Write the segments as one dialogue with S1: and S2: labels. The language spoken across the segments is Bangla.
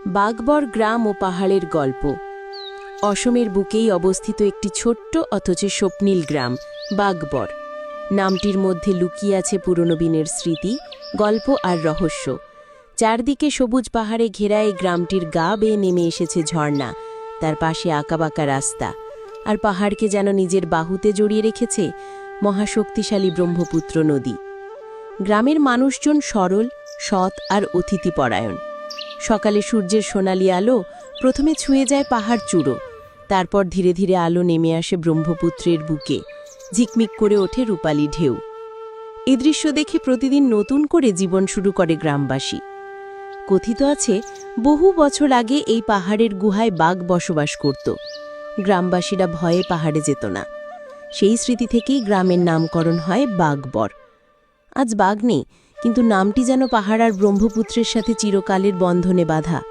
S1: বাগবর গ্রাম ও পাহাড়ের গল্প। অসমের বুকেই অবস্থিত একটি ছোট্ট অথচ স্বপ্নীল গ্রাম বাগবর। নামটির মধ্যে লুকিয়ে আছে পুরনো দিনের স্মৃতি, গল্প আর রহস্য। চারদিকে সবুজ পাহাড়ে ঘেরা এই গ্রামটির গা বেয়ে নেমে এসেছে ঝর্ণা, তার পাশে আঁকাবাঁকা রাস্তা, আর পাহাড়কে যেন নিজের বাহুতে জড়িয়ে রেখেছে মহাশক্তিশালী ব্রহ্মপুত্র নদী। গ্রামের মানুষজন সরল, সৎ আর অতিথিপরায়ণ। সকালে সূর্যের সোনালি আলো প্রথমে ছুঁয়ে যায় পাহাড় চূড়ো, তারপর ধীরে ধীরে আলো নেমে আসে ব্রহ্মপুত্রের বুকে, ঝিকমিক করে ওঠে রূপালী ঢেউ। এ দৃশ্য দেখে প্রতিদিন নতুন করে জীবন শুরু করে গ্রামবাসী। কথিত আছে, বহু বছর আগে এই পাহাড়ের গুহায় বাঘ বসবাস করত। গ্রামবাসীরা ভয়ে পাহাড়ে যেত না। সেই স্মৃতি থেকেই গ্রামের নামকরণ হয় বাগবর। আজ বাঘ নেই, কিন্তু নামটি যেন পাহাড় আর ব্রহ্মপুত্রের সাথে চিরকালের বন্ধনে বাঁধা।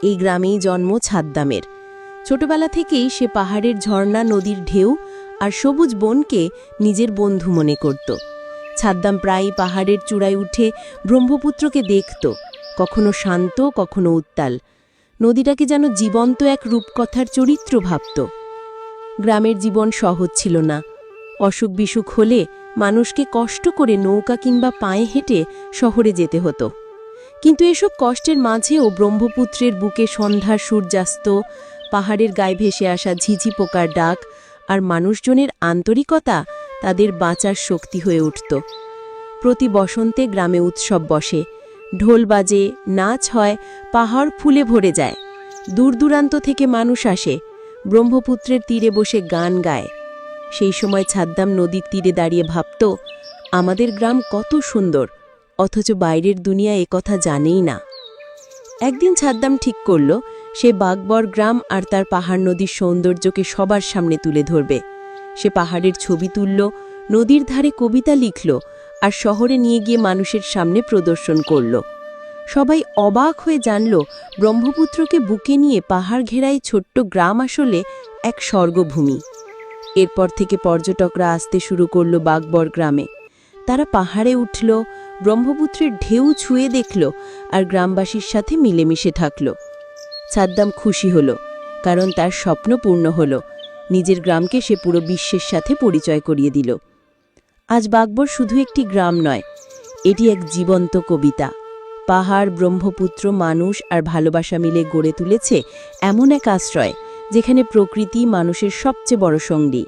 S1: এই গ্রামেই জন্ম ছাদ্দামের। ছোটবেলা থেকেই সে পাহাড়ের ঝর্ণা, নদীর ঢেউ আর সবুজ বনকে নিজের বন্ধু মনে করত। ছাদ্দাম প্রায়ই পাহাড়ের চূড়ায় উঠে ব্রহ্মপুত্রকে দেখত, কখনো শান্ত, কখনো উত্তাল। নদীটাকে যেন জীবন্ত এক রূপকথার চরিত্র ভাবত। গ্রামের জীবন সহজ ছিল না। অসুখ বিসুখ হলে মানুষকে কষ্ট করে নৌকা কিংবা পায়ে হেঁটে শহরে যেতে হতো। কিন্তু এসব কষ্টের মাঝেও ব্রহ্মপুত্রের বুকে সন্ধ্যার সূর্যাস্ত, পাহাড়ের গায়ে ভেসে আসা ঝিঝি পোকার ডাক আর মানুষজনের আন্তরিকতা তাদের বাঁচার শক্তি হয়ে উঠত। প্রতি বসন্তে গ্রামে উৎসব বসে, ঢোল বাজে, নাচ হয়, পাহাড় ফুলে ভরে যায়। দূর দূরান্ত থেকে মানুষ আসে, ব্রহ্মপুত্রের তীরে বসে গান গায়। সেই সময় ছাদ্দাম নদীর তীরে দাঁড়িয়ে ভাবত, আমাদের গ্রাম কত সুন্দর, অথচ বাইরের দুনিয়া একথা জানেই না। একদিন ছাদ্দাম ঠিক করল, সে বাগবর গ্রাম আর তার পাহাড় নদীর সৌন্দর্যকে সবার সামনে তুলে ধরবে। সে পাহাড়ের ছবি তুলল, নদীর ধারে কবিতা লিখল, আর শহরে নিয়ে গিয়ে মানুষের সামনে প্রদর্শন করল। সবাই অবাক হয়ে জানল, ব্রহ্মপুত্রকে বুকে নিয়ে পাহাড় ঘেরাই ছোট্ট গ্রাম আসলে এক স্বর্গভূমি। এরপর থেকে পর্যটকরা আসতে শুরু করল বাগবর গ্রামে। তারা পাহাড়ে উঠল, ব্রহ্মপুত্রের ঢেউ ছুঁয়ে দেখল, আর গ্রামবাসীর সাথে মিলেমিশে থাকল। ছাদ্দাম খুশি হল, কারণ তার স্বপ্ন পূর্ণ হল। নিজের গ্রামকে সে পুরো বিশ্বের সাথে পরিচয় করিয়ে দিল। আজ বাগবর শুধু একটি গ্রাম নয়, এটি এক জীবন্ত কবিতা। পাহাড়, ব্রহ্মপুত্র, মানুষ আর ভালোবাসা মিলে গড়ে তুলেছে এমন এক আশ্রয়, যেখানে প্রকৃতি মানুষের সবচেয়ে বড় সঙ্গী।